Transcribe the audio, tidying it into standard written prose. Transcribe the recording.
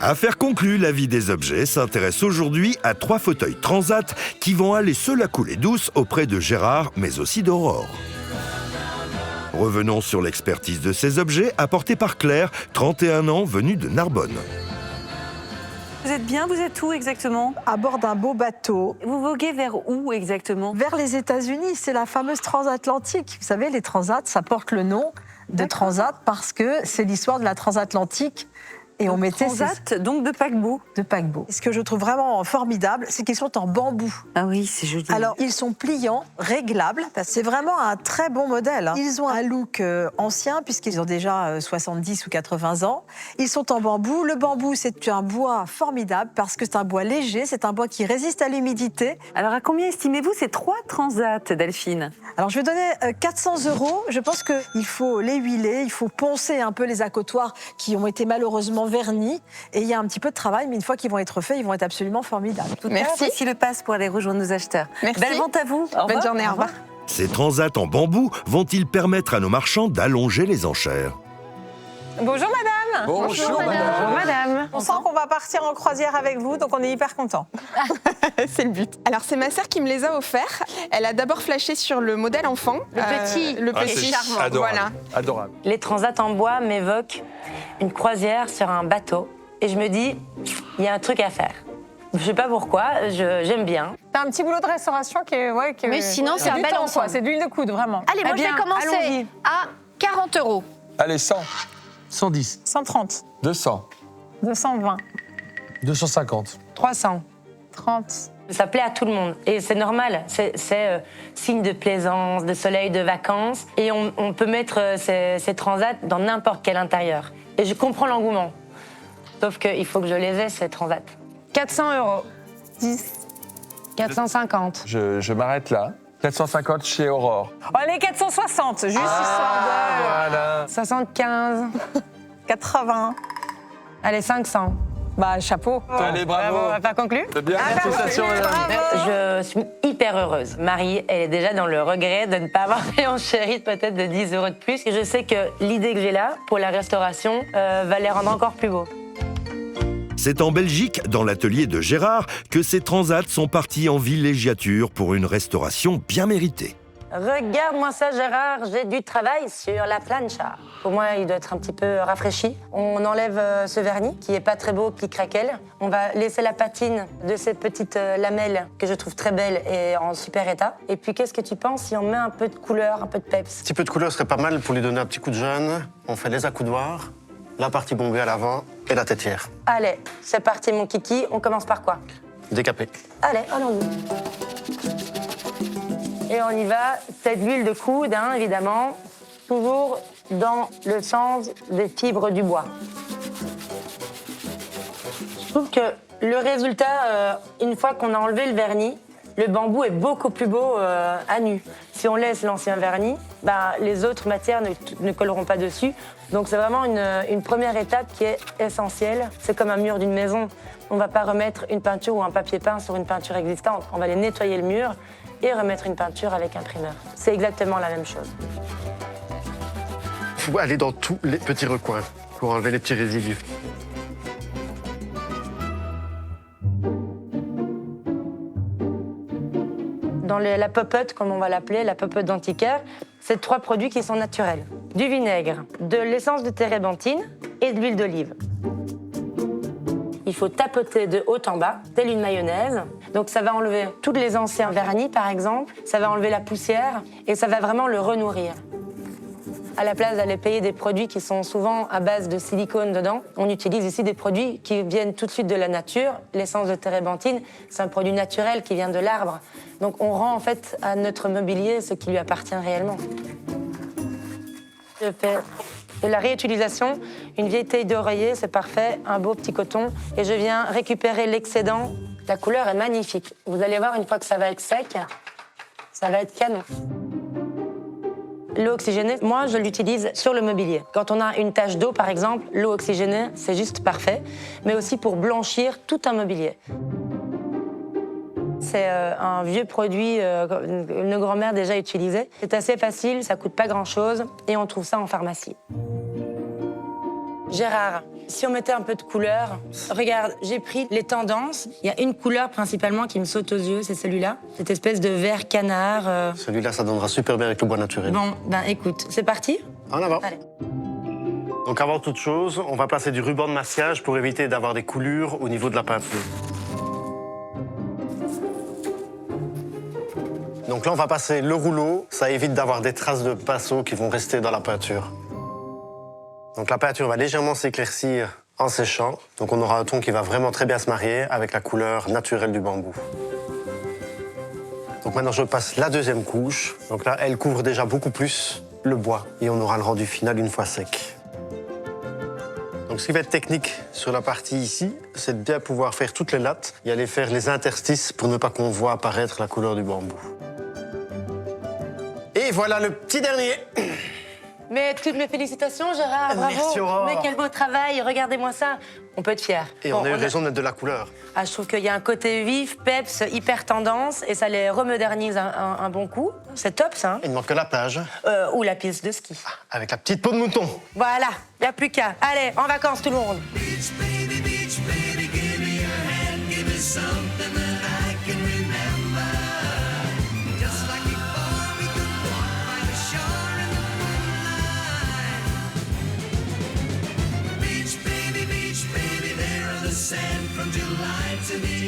Affaire conclue, la vie des objets s'intéresse aujourd'hui à 3 fauteuils Transat qui vont aller se la couler douce auprès de Gérard, mais aussi d'Aurore. Revenons sur l'expertise de ces objets apportés par Claire, 31 ans, venue de Narbonne. Vous êtes bien? Vous êtes où exactement? À bord d'un beau bateau. Vous voguez vers où exactement? Vers les États-Unis, c'est la fameuse transatlantique. Vous savez, les transats, ça porte le nom de transat parce que c'est l'histoire de la transatlantique. Et on mettait Transat, donc de paquebot. de paquebot. Ce que je trouve vraiment formidable, c'est qu'ils sont en bambou. Ah oui, c'est joli. Alors, ils sont pliants, réglables. C'est vraiment un très bon modèle. Ils ont un look ancien, puisqu'ils ont déjà 70 ou 80 ans. Ils sont en bambou. Le bambou, c'est un bois formidable, parce que c'est un bois léger, c'est un bois qui résiste à l'humidité. Alors, à combien estimez-vous ces 3 transats, Delphine? Alors, je vais donner 400 €. Je pense qu'il faut les huiler, il faut poncer un peu les accotoirs qui ont été malheureusement vernis. Et il y a un petit peu de travail, mais une fois qu'ils vont être faits, ils vont être absolument formidables. Merci. Voici le pass pour aller rejoindre nos acheteurs. Merci. Belle vente à vous. Bonne journée, au revoir. Ces transats en bambou vont-ils permettre à nos marchands d'allonger les enchères? Bonjour madame. Bonjour madame. Bonjour, madame. On sent qu'on va partir en croisière avec vous, donc on est hyper contents. C'est le but. Alors c'est ma sœur qui me les a offerts. Elle a d'abord flashé sur le modèle enfant. Le petit. Le Ah, petit. c'est Charmant. adorable. Voilà. Adorable. Les transats en bois m'évoquent une croisière sur un bateau. Et je me dis, il y a un truc à faire. Je sais pas pourquoi, j'aime bien. T'as un petit boulot de restauration qui est... Ouais, Mais sinon, c'est un du bel temps, ensemble. quoi. C'est d'huile de coude, vraiment. Allez, moi, Eh je bien, vais commencer allons-y. à 40 €. Allez, 100, 110, 130, 200, 220, 250. 300. 30. Ça plaît à tout le monde. Et c'est normal, c'est signe de plaisance, de soleil, de vacances. Et on peut mettre ces transats dans n'importe quel intérieur. Et je comprends l'engouement. Sauf qu'il faut que je les ai, ces transats. 400 €. 10. 450. je m'arrête là. 450 chez Aurore. Allez, 460, juste histoire Voilà. 75. de... 80. Allez, 500. Bah, chapeau. Allez, bravo. On va pas conclure. C'est bien. Félicitations, madame. Je suis hyper heureuse. Marie, elle est déjà dans le regret de ne pas avoir fait en chérie peut-être de 10 € de plus. Et je sais que l'idée que j'ai là, pour la restauration, va les rendre encore plus beaux. C'est en Belgique, dans l'atelier de Gérard, que ces transats sont partis en villégiature pour une restauration bien méritée. Regarde-moi ça, Gérard, j'ai du travail sur la plancha. Pour moi, il doit être un petit peu rafraîchi. On enlève ce vernis, qui est pas très beau, qui craquelle. On va laisser la patine de ces petites lamelles, que je trouve très belles et en super état. Et puis, qu'est-ce que tu penses si on met un peu de couleur, un peu de peps? Un petit peu de couleur serait pas mal pour lui donner un petit coup de jeune. On fait les accoudoirs, la partie bombée à l'avant et la têtière. Allez, c'est parti, mon kiki. On commence par quoi? Décapé. Allez, allons-y. Et on y va. C'est de l'huile de coude, hein, évidemment. Toujours dans le sens des fibres du bois. Je trouve que le résultat, une fois qu'on a enlevé le vernis, le bambou est beaucoup plus beau à nu. Si on laisse l'ancien vernis, ben, les autres matières ne colleront pas dessus. Donc c'est vraiment une première étape qui est essentielle. C'est comme un mur d'une maison. On ne va pas remettre une peinture ou un papier peint sur une peinture existante. On va aller nettoyer le mur et remettre une peinture avec un primeur. C'est exactement la même chose. Il faut aller dans tous les petits recoins pour enlever les petits résidus. Dans la popote, comme on va l'appeler, la popote d'antiquaire, c'est 3 produits qui sont naturels. Du vinaigre, de l'essence de térébenthine et de l'huile d'olive. Il faut tapoter de haut en bas, telle une mayonnaise. Donc ça va enlever tous les anciens vernis, par exemple. Ça va enlever la poussière et ça va vraiment le renourrir. À la place d'aller payer des produits qui sont souvent à base de silicone dedans, on utilise ici des produits qui viennent tout de suite de la nature. L'essence de térébenthine, c'est un produit naturel qui vient de l'arbre. Donc on rend en fait à notre mobilier ce qui lui appartient réellement. Je fais de la réutilisation, une vieille taille d'oreiller, c'est parfait, un beau petit coton. Et je viens récupérer l'excédent. La couleur est magnifique. Vous allez voir, une fois que ça va être sec, ça va être canon. L'eau oxygénée, moi, je l'utilise sur le mobilier. Quand on a une tache d'eau, par exemple, l'eau oxygénée, c'est juste parfait, mais aussi pour blanchir tout un mobilier. C'est un vieux produit que nos grand-mères déjà utilisaient. C'est assez facile, ça coûte pas grand-chose et on trouve ça en pharmacie. Gérard, si on mettait un peu de couleur. Regarde, j'ai pris les tendances. Il y a une couleur principalement qui me saute aux yeux, c'est celui-là. Cette espèce de vert canard. Celui-là, ça donnera super bien avec le bois naturel. Bon, ben écoute, c'est parti. En avant. Allez. Donc avant toute chose, on va placer du ruban de masquage pour éviter d'avoir des coulures au niveau de la peinture. Donc là, on va passer le rouleau. Ça évite d'avoir des traces de pinceau qui vont rester dans la peinture. Donc la peinture va légèrement s'éclaircir en séchant. Donc on aura un ton qui va vraiment très bien se marier avec la couleur naturelle du bambou. Donc maintenant, je passe la deuxième couche. Donc là, elle couvre déjà beaucoup plus le bois. Et on aura le rendu final une fois sec. Donc ce qui va être technique sur la partie ici, c'est de bien pouvoir faire toutes les lattes et aller faire les interstices pour ne pas qu'on voit apparaître la couleur du bambou. Et voilà le petit dernier. Mais toutes mes félicitations, Gérard, bravo. Merci, Aurore. Mais quel beau travail, regardez-moi ça. On peut être fiers. Et on a eu raison de mettre de la couleur. Ah, je trouve qu'il y a un côté vif, peps, hyper tendance, et ça les remodernise un bon coup. C'est top, ça. Hein. Il ne manque que la plage, Ou la piste de ski. avec la petite peau de mouton. Voilà, il n'y a plus qu'à. Allez, en vacances tout le monde. Sand from July to the